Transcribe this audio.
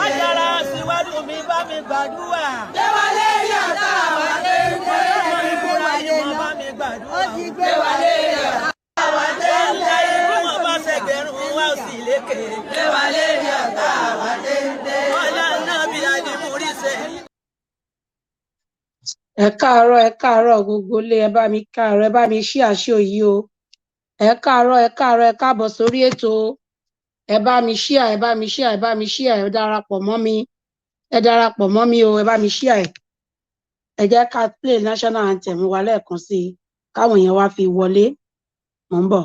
Ajara síwájú mi bá mi gbàdúrà. Lẹ́wàlẹ́ yàtọ̀ àwọn akẹ́kọ̀ọ́. ó ti gbé wa lérí ọ̀tá wa téńté. Wọ́n bá ṣẹ̀gbẹ̀rún wá sí lékè. Gbé wa lérí ọ̀tá wa téńté. Ọlá náà bí Adimuri ṣe. Ẹ káàárọ̀ gbogbo ilé, ẹ bá mi káàárọ̀, ẹ bá mi ṣí àṣọ yìí o. Ẹ káàárọ̀, ẹ káàbọ̀ sórí ètò o. Ẹ bá mi ṣíà, ẹ darapọ̀ mọ́ mi. Ẹ darapọ̀ mọ́ mi o, ẹ bá mi ṣíà ẹ. Ẹ jẹ́ ká play national anthem wa lẹ́ẹ̀kan sí i, káwọn èèyàn wá fi wọlé. Mò ń bọ̀.